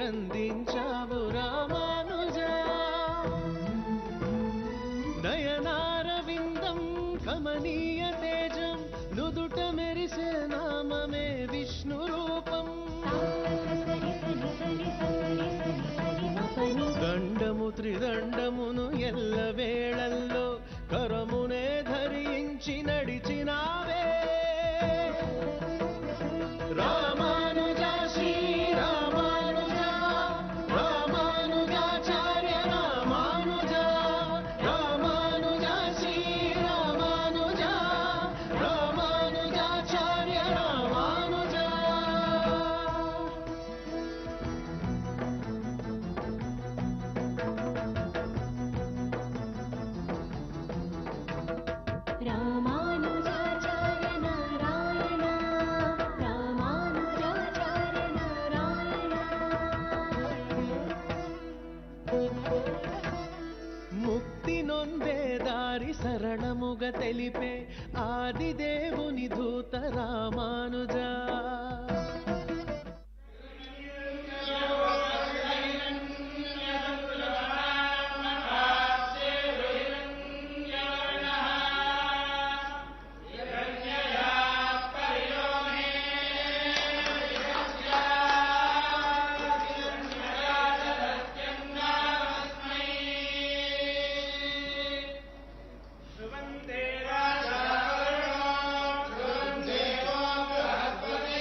కందించావు రామానుజా. నయనారవిందం కమనీయ తేజం నుదుట మెరిసే నామమే విష్ణు రూపం. దండము త్రిదండమును ఎల్ల వేళల్లో కరమునే ధరించి నడిచినావే రామానుజా. శ్రీ రామానుజా రామానుజాచార్య రామానుజా. రామానుజా శ్రీ రామానుజా రామానుజాచార్య రామానుజా. రామానుజాచార్య నారాయణ రామానుజాచార్య నారాయణ. ముక్తి నొందే దారి సరళముగ తెలిపే ఆదిదేవుని దూత రామానుజా. దేవో Brihaspati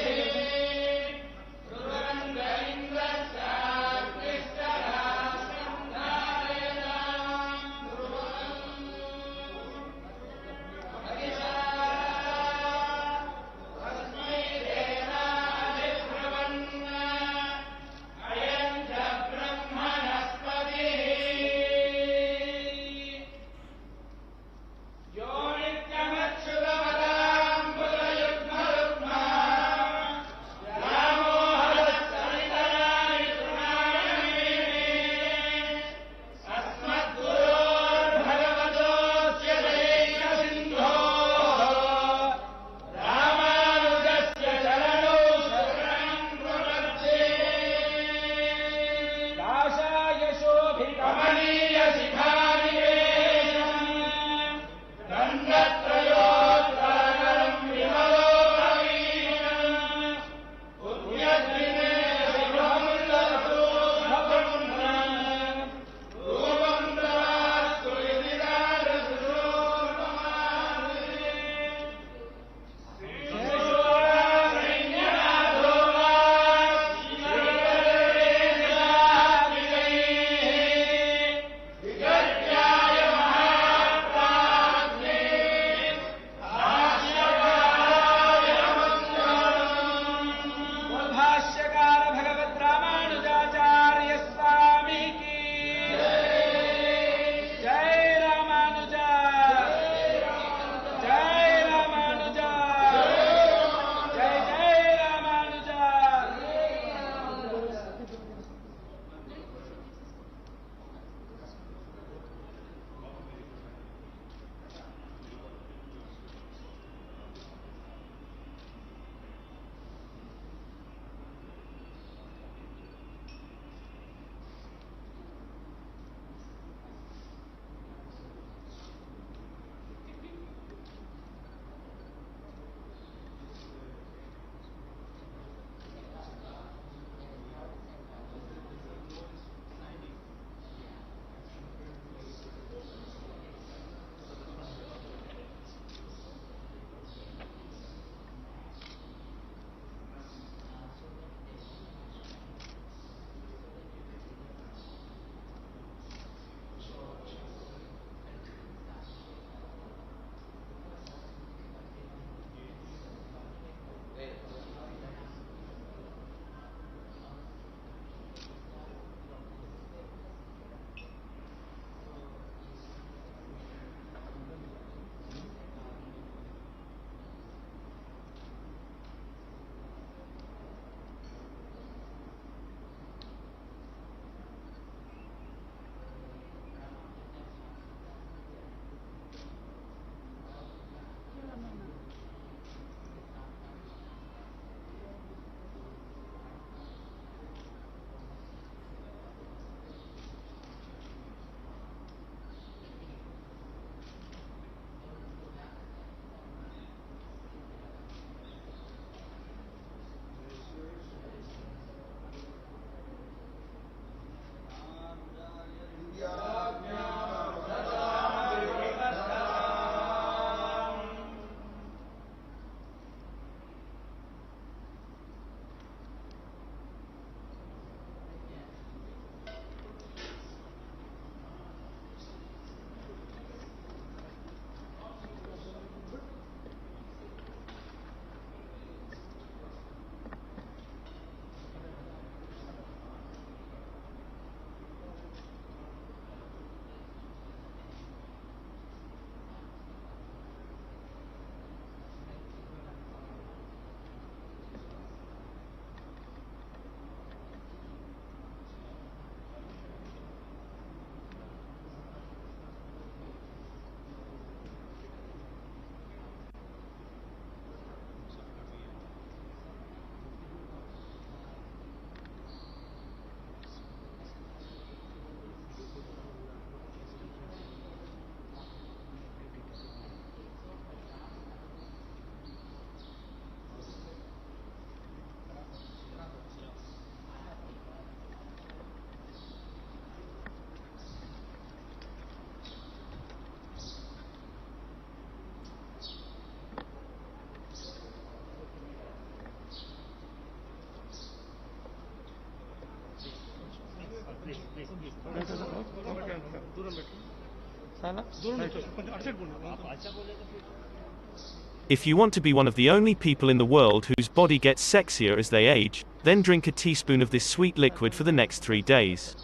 If you want to be one of the only people in the world whose body gets sexier as they age, then drink a teaspoon of this sweet liquid for the next 3 days.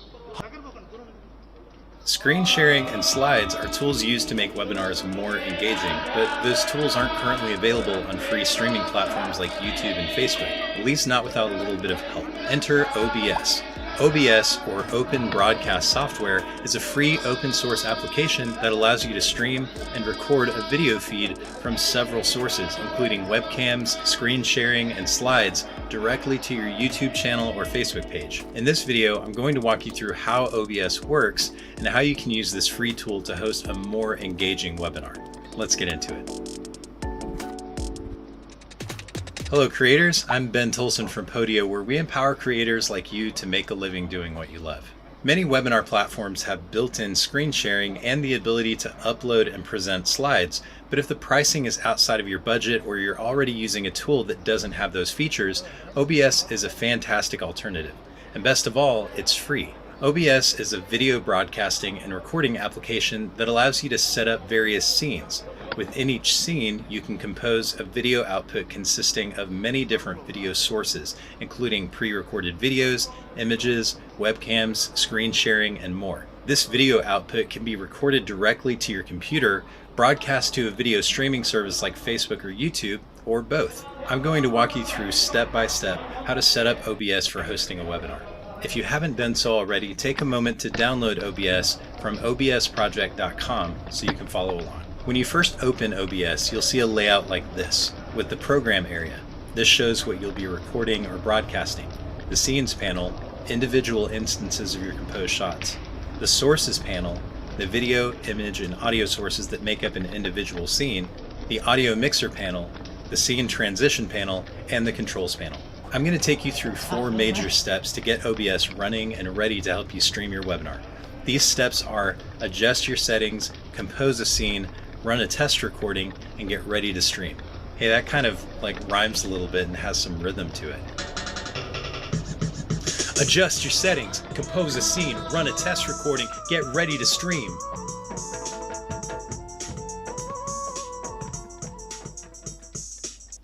Screen sharing and slides are tools used to make webinars more engaging, but those tools aren't currently available on free streaming platforms like YouTube and Facebook, at least not without a little bit of help. Enter OBS. OBS, or Open Broadcast Software, is a free open source application that allows you to stream and record a video feed from several sources, including webcams, screen sharing, and slides, directly to your YouTube channel or Facebook page. In this video, I'm going to walk you through how OBS works and how you can use this free tool to host a more engaging webinar. Let's get into it. Hello creators, I'm Ben Tolson from Podio, where we empower creators like you to make a living doing what you love. Many webinar platforms have built-in screen sharing and the ability to upload and present slides, but if the pricing is outside of your budget or you're already using a tool that doesn't have those features, OBS is a fantastic alternative. And best of all, it's free. OBS is a video broadcasting and recording application that allows you to set up various scenes. Within each scene, you can compose a video output consisting of many different video sources, including pre-recorded videos, images, webcams, screen sharing, and more. This video output can be recorded directly to your computer, broadcast to a video streaming service like Facebook or YouTube, or both. I'm going to walk you through step by step how to set up OBS for hosting a webinar. If you haven't done so already, take a moment to download OBS from obsproject.com so you can follow along. When you first open OBS, you'll see a layout like this, with the program area. This shows what you'll be recording or broadcasting. The scenes panel, individual instances of your composed shots. The sources panel, the video, image, and audio sources that make up an individual scene. The audio mixer panel, the scene transition panel, and the controls panel. I'm going to take you through 4 major steps to get OBS running and ready to help you stream your webinar. These steps are adjust your settings, compose a scene, run a test recording, and get ready to stream. Hey, that kind of rhymes a little bit and has some rhythm to it. Adjust your settings, compose a scene, run a test recording, get ready to stream.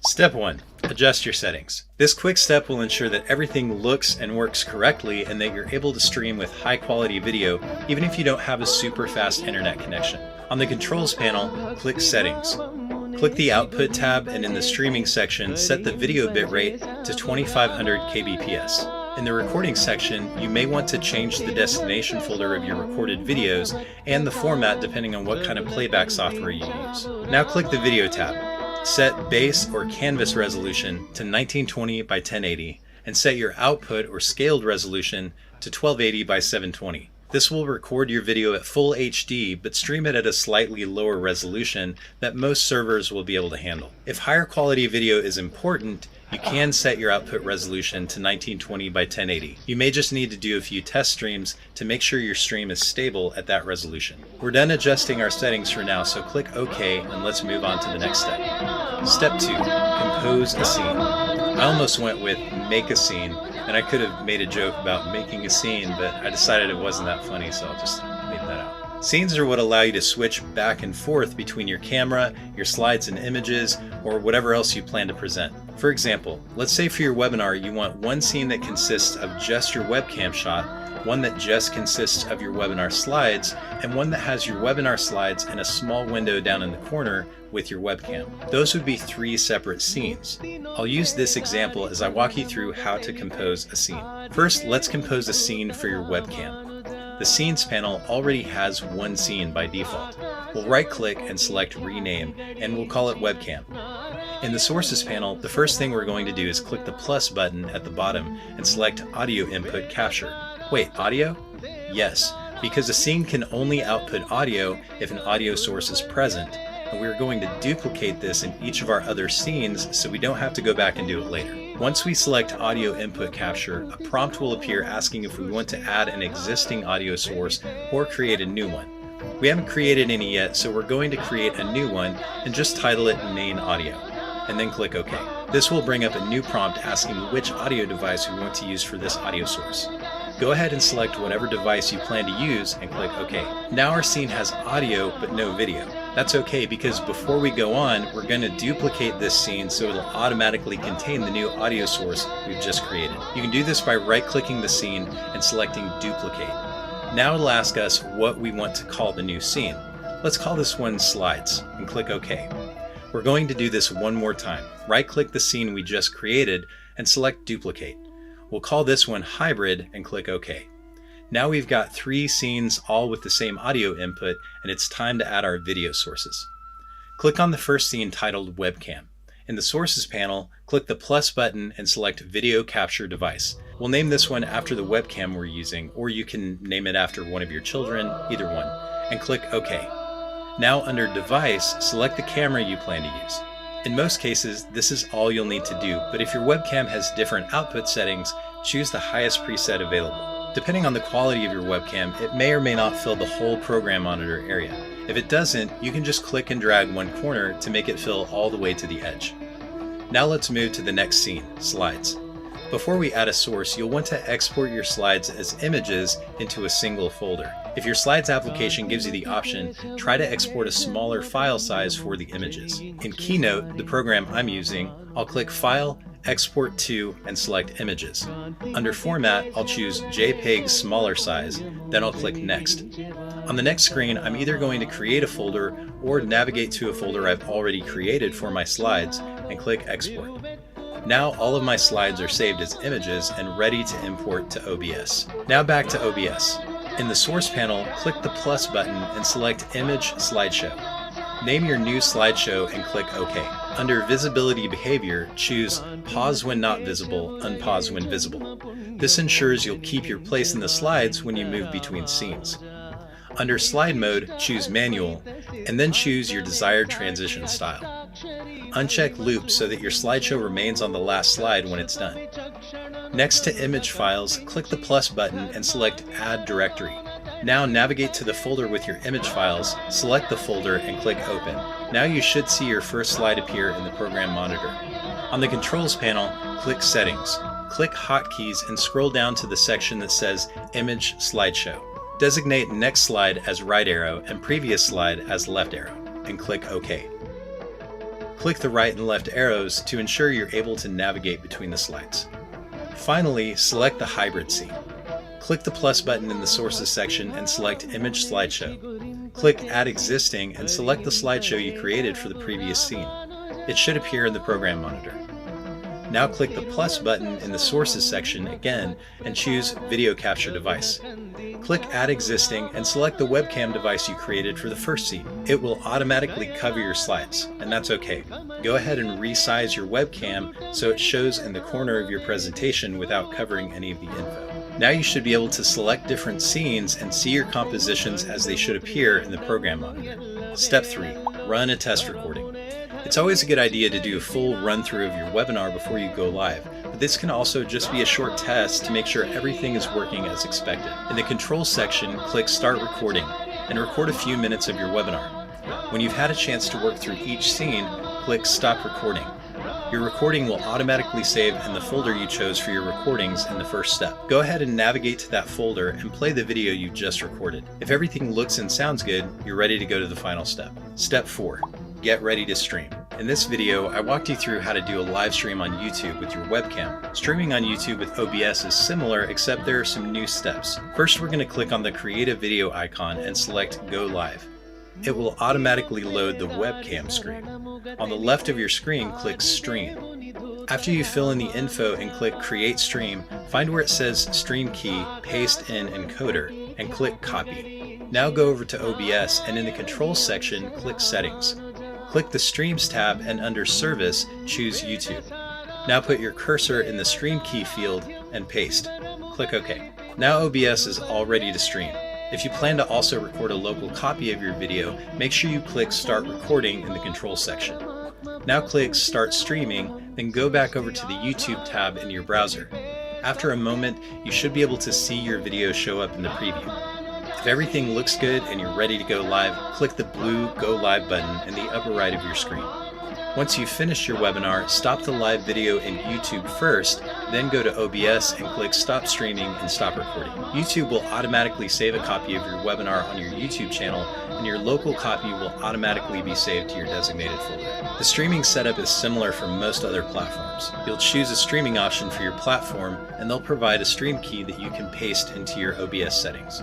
Step 1. Adjust your settings. This quick step will ensure that everything looks and works correctly and that you're able to stream with high quality video even if you don't have a super fast internet connection. On the controls panel, click Settings. Click the Output tab and in the Streaming section, set the video bitrate to 2500 kbps. In the Recording section, you may want to change the destination folder of your recorded videos and the format depending on what kind of playback software you use. Now click the Video tab. Set base or canvas resolution to 1920 by 1080 and set your output or scaled resolution to 1280 by 720. This will record your video at full HD but stream it at a slightly lower resolution that most servers will be able to handle. If higher quality video is important, you can set your output resolution to 1920 by 1080. You may just need to do a few test streams to make sure your stream is stable at that resolution. We're done adjusting our settings for now, so click OK and let's move on to the next step. Step 2. Compose a scene. I almost went with make a scene, and I could have made a joke about making a scene, but I decided it wasn't that funny, so I'll just leave that out. Scenes are what allow you to switch back and forth between your camera, your slides and images, or whatever else you plan to present. For example, let's say for your webinar you want one scene that consists of just your webcam shot, one that just consists of your webinar slides, and one that has your webinar slides in a small window down in the corner with your webcam. Those would be 3 separate scenes. I'll use this example as I walk you through how to compose a scene. First, let's compose a scene for your webcam. The Scenes panel already has one scene by default. We'll right-click and select Rename, and we'll call it Webcam. In the Sources panel, the first thing we're going to do is click the plus button at the bottom and select Audio Input Capture. Wait, audio? Yes, because a scene can only output audio if an audio source is present, and we're going to duplicate this in each of our other scenes so we don't have to go back and do it later. Once we select Audio Input Capture, a prompt will appear asking if we want to add an existing audio source or create a new one. We haven't created any yet, so we're going to create a new one and just title it Main Audio, and then click OK. This will bring up a new prompt asking which audio device we want to use for this audio source. Go ahead and select whatever device you plan to use and click OK. Now our scene has audio but no video. That's okay because before we go on, we're going to duplicate this scene so it'll automatically contain the new audio source we've just created. You can do this by right-clicking the scene and selecting Duplicate. Now it'll ask us what we want to call the new scene. Let's call this one Slides and click OK. We're going to do this one more time. Right-click the scene we just created and select Duplicate. We'll call this one Hybrid and click OK. Now we've got 3 scenes all with the same audio input, and it's time to add our video sources. Click on the first scene titled Webcam. In the Sources panel, click the plus button and select Video Capture Device. We'll name this one after the webcam we're using, or you can name it after one of your children, either one, and click OK. Now under Device, select the camera you plan to use. In most cases, this is all you'll need to do, but if your webcam has different output settings, choose the highest preset available. Depending on the quality of your webcam, it may or may not fill the whole program monitor area. If it doesn't, you can just click and drag one corner to make it fill all the way to the edge. Now let's move to the next scene, Slides. Before we add a source, you'll want to export your slides as images into a single folder. If your Slides application gives you the option, try to export a smaller file size for the images. In Keynote, the program I'm using, I'll click File, Export to, and select Images. Under Format, I'll choose JPEG smaller size, then I'll click Next. On the next screen, I'm either going to create a folder or navigate to a folder I've already created for my slides and click Export. Now all of my slides are saved as images and ready to import to OBS. Now back to OBS. In the Source panel, click the plus button and select Image Slideshow. Name your new slideshow and click OK. Under Visibility Behavior, choose Pause when not visible, Unpause when visible. This ensures you'll keep your place in the slides when you move between scenes. Under Slide Mode, choose Manual, and then choose your desired transition style. Uncheck Loop so that your slideshow remains on the last slide when it's done. Next to Image Files, click the plus button and select Add Directory. Now navigate to the folder with your image files, select the folder, and click Open. Now you should see your first slide appear in the program monitor. On the Controls panel, click Settings. Click Hotkeys and scroll down to the section that says Image Slideshow. Designate Next Slide as right arrow and Previous Slide as left arrow, and click OK. Click the right and left arrows to ensure you're able to navigate between the slides. Finally, select the hybrid scene. Click the plus button in the Sources section and select Image Slideshow. Click Add Existing and select the slideshow you created for the previous scene. It should appear in the program monitor. Now click the plus button in the Sources section again and choose Video Capture Device. Click Add Existing and select the webcam device you created for the first scene. It will automatically cover your slides, and that's okay. Go ahead and resize your webcam so it shows in the corner of your presentation without covering any of the info. Now you should be able to select different scenes and see your compositions as they should appear in the program monitor. Step 3. Run a test recording. It's always a good idea to do a full run-through of your webinar before you go live, but this can also just be a short test to make sure everything is working as expected. In the Controls section, click Start Recording and record a few minutes of your webinar. When you've had a chance to work through each scene, click Stop Recording. Your recording will automatically save in the folder you chose for your recordings in the first step. Go ahead and navigate to that folder and play the video you just recorded. If everything looks and sounds good, you're ready to go to the final step. Step 4. Get ready to stream. In this video, I walked you through how to do a live stream on YouTube with your webcam. Streaming on YouTube with OBS is similar, except there are some new steps. First, we're going to click on the Create a Video icon and select Go Live. It will automatically load the webcam screen. On the left of your screen, click Stream. After you fill in the info and click Create Stream, find where it says Stream Key, paste in Encoder, and click Copy. Now go over to OBS and in the Controls section, click Settings. Click the Streams tab and under Service, choose YouTube. Now put your cursor in the Stream Key field and paste. Click OK. Now OBS is all ready to stream. If you plan to also record a local copy of your video, make sure you click Start Recording in the Controls section. Now click Start Streaming, then go back over to the YouTube tab in your browser. After a moment, you should be able to see your video show up in the preview. If everything looks good and you're ready to go live, click the blue Go Live button in the upper right of your screen. Once you've finished your webinar, stop the live video in YouTube first, then go to OBS and click Stop Streaming and Stop Recording. YouTube will automatically save a copy of your webinar on your YouTube channel, and your local copy will automatically be saved to your designated folder. The streaming setup is similar for most other platforms. You'll choose a streaming option for your platform, and they'll provide a stream key that you can paste into your OBS settings.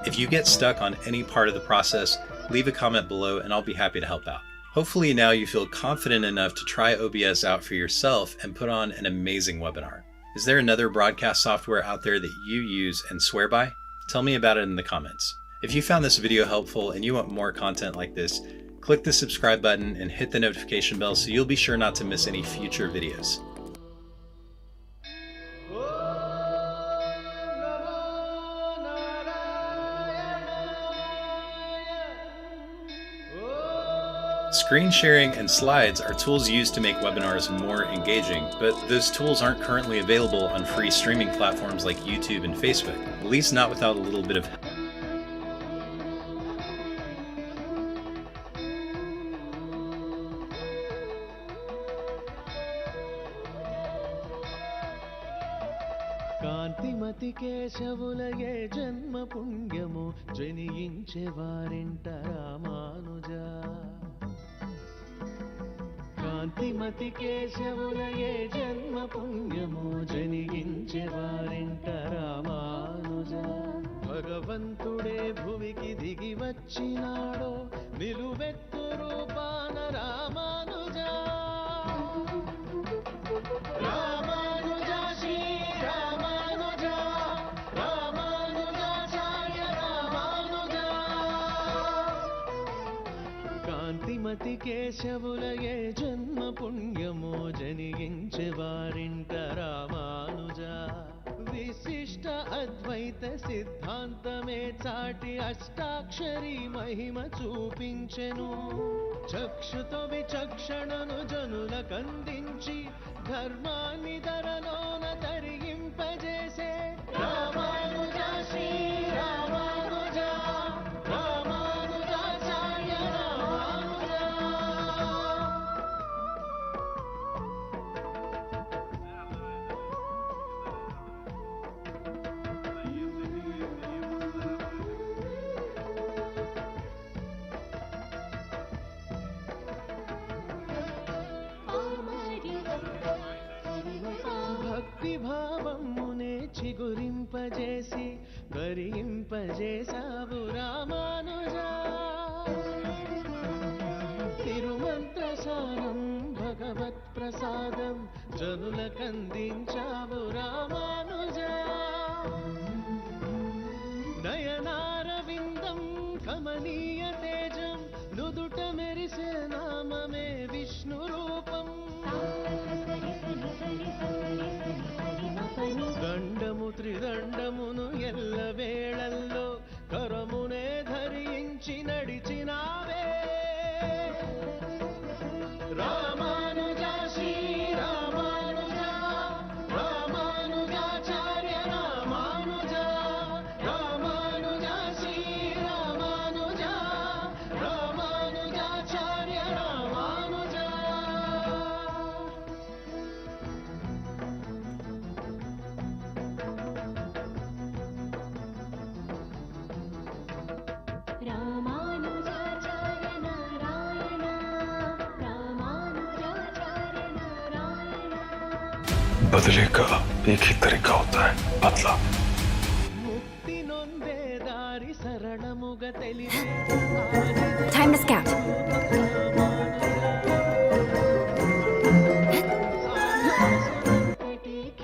If you get stuck on any part of the process, leave a comment below and I'll be happy to help out. Hopefully now you feel confident enough to try OBS out for yourself and put on an amazing webinar. Is there another broadcast software out there that you use and swear by? Tell me about it in the comments. If you found this video helpful and you want more content like this, click the subscribe button and hit the notification bell so you'll be sure not to miss any future videos. Screen sharing and slides are tools used to make webinars more engaging, but those tools aren't currently available on free streaming platforms like YouTube and Facebook, at least not without a little bit of help. కాంతిమతి కేశవులయే జన్మ పుణ్యము జనించే వారింట రామానుజ కాంతిమతి కేశవులయే జన్మ పుణ్యము జనించే వారింట రామానుజ భగవంతుడే భువికి దిగి వచ్చినాడో నిలువెత్తు రూపాన రామానుజ రామానుజ శ్రీ రామానుజ రామానుజాచార్య రామానుజ కాంతిమతి కేశవులయే జన్మ పుణ్యము జనించే వారింట రామానుజ విశిష్ట అద్వైత సిద్ధాంతమే చాటి అష్టాక్షరి మహిమ చూపించెను చక్షుతో విచక్షణను జనులకందించి ధర్మాన్ని ధరలోన తరింపజేసే రామానుజ శ్రీ రామానుజ రామానుజాచార్య రామానుజ భక్తి భావమునే చిగురింపజేసి ధరింపజేసావు రామానుజ తిరుమంత్రసారం భగవత్ ప్రసాదం జనులకందించావు రామానుజ నయనారవిందం కమనీయ తేజం నుదుట మెరిసే నామమే విష్ణు రూపం దండము త్రిదండమును ఎల్ల వేళల్లో కరమునే ధరించి నడిచినావే రామానుజ శ్రీ రామానుజ రామానుజాచార్య రామానుజ రామానుజ శ్రీ రామానుజ రామానుజాచార్య రామానుజ रामानुजाचार्य नारायण रामानुजाचार्य नारायण बदले का एक ही तरीका होता है, बदला। ముక్తి నొందే దారి శరణముగ తెలిపే Time to scout.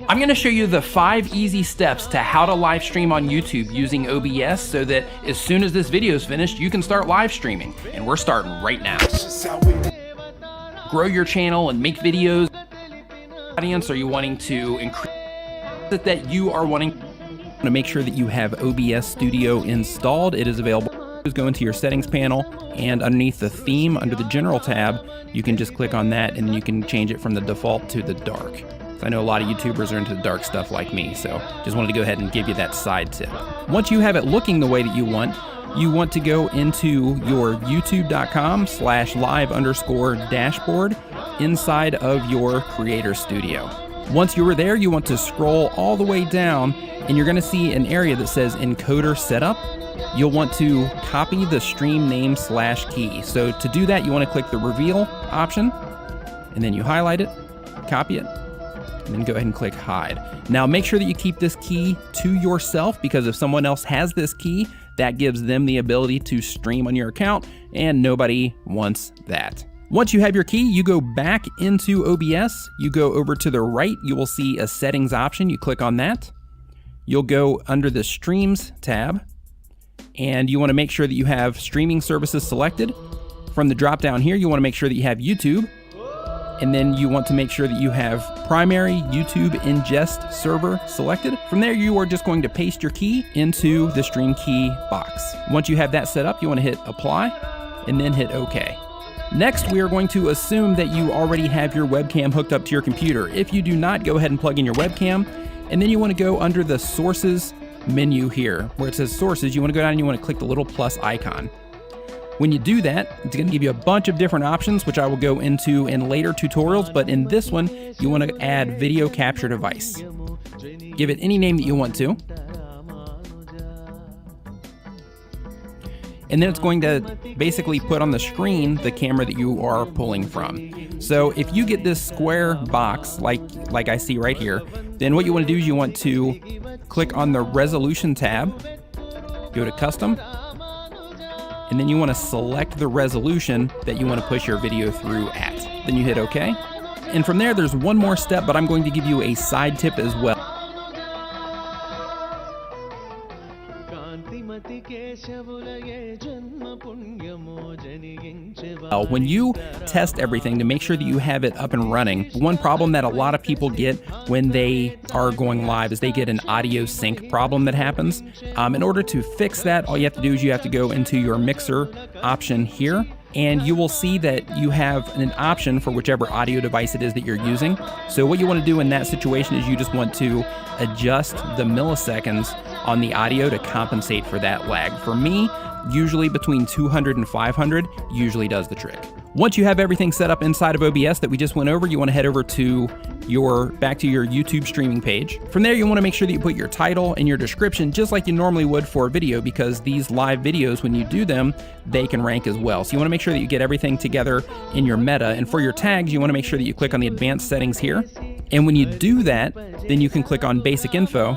I'm going to show you the 5 easy steps to how to live stream on YouTube using OBS so that as soon as this video is finished, you can start live streaming. And we're starting right now. Grow your channel and make videos. Audience, are you wanting to increase it that you are wanting to make sure that you have OBS Studio installed? It is available. Just go into your settings panel and underneath the theme under the general tab, you can just click on that and you can change it from the default to the dark. So I know a lot of YouTubers are into the dark stuff like me, so just wanted to go ahead and give you that side tip. Once you have it looking the way that you want to go into your youtube.com/live_dashboard inside of your Creator Studio. Once you are there, you want to scroll all the way down, and you're going to see an area that says Encoder Setup. You'll want to copy the stream name /key. So to do that, you want to click the Reveal option, and then you highlight it, copy it, and then go ahead and click Hide. Now make sure that you keep this key to yourself, because if someone else has this key, that gives them the ability to stream on your account, and nobody wants that. Once you have your key, you go back into OBS, you go over to the right, you will see a settings option, you click on that. You'll go under the Streams tab, and you want to make sure that you have streaming services selected. From the drop down here, you want to make sure that you have YouTube, and then you want to make sure that you have primary YouTube ingest server selected. From there, you are just going to paste your key into the stream key box. Once you have that set up, you want to hit apply and then hit OK. Next, we are going to assume that you already have your webcam hooked up to your computer. If you do not, go ahead and plug in your webcam, and then you want to go under the sources menu here where it says sources. You want to go down and you want to click the little plus icon. When you do that, it's going to give you a bunch of different options, which I will go into in later tutorials, but in this one, you want to add video capture device. Give it any name that you want to. And then it's going to basically put on the screen the camera that you are pulling from. So if you get this square box, like I see right here, then what you want to do is you want to click on the resolution tab, go to custom, and then you want to select the resolution that you want to push your video through at. Then you hit OK. And from there, there's one more step, but I'm going to give you a side tip as well. When you test everything to make sure that you have it up and running, one problem that a lot of people get when they are going live is they get an audio sync problem that happens. In order to fix that, all you have to do is you have to go into your mixer option here, and you will see that you have an option for whichever audio device it is that you're using. So what you want to do in that situation is you just want to adjust the milliseconds on the audio to compensate for that lag. For me, usually between 200 and 500 usually does the trick. Once you have everything set up inside of OBS that we just went over, you want to head over to back to your YouTube streaming page. From there, you want to make sure that you put your title and your description just like you normally would for a video, because these live videos, when you do them, they can rank as well. So you want to make sure that you get everything together in your meta. And for your tags, you want to make sure that you click on the advanced settings here. And when you do that, then you can click on basic info,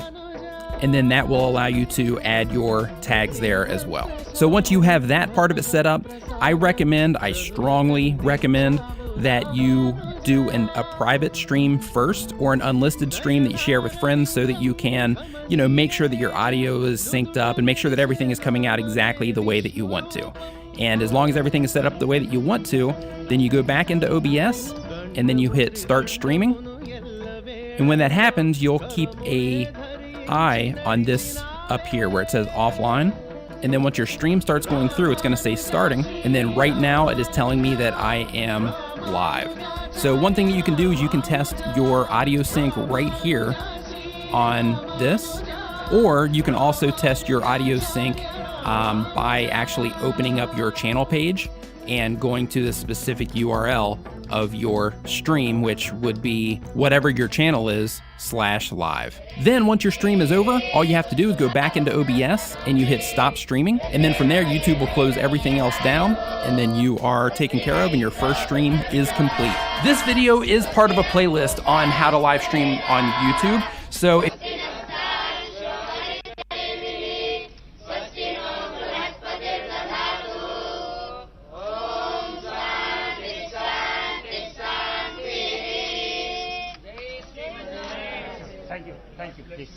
and then that will allow you to add your tags there as well. So once you have that part of it set up, I strongly recommend that you do a private stream first, or an unlisted stream that you share with friends, so that you can, make sure that your audio is synced up and make sure that everything is coming out exactly the way that you want to. And as long as everything is set up the way that you want to, then you go back into OBS and then you hit start streaming. And when that happens, you'll keep an eye on this up here where it says offline. And then once your stream starts going through, it's going to say starting. And then right now it is telling me that I am live. So one thing that you can do is you can test your audio sync right here on this, or you can also test your audio sync by actually opening up your channel page and going to the specific URL of your stream, which would be whatever your channel is /live. Then once your stream is over, all you have to do is go back into OBS and you hit stop streaming. And then from there, YouTube will close everything else down, and then you are taken care of and your first stream is complete. This video is part of a playlist on how to live stream on YouTube. So Thank you, please.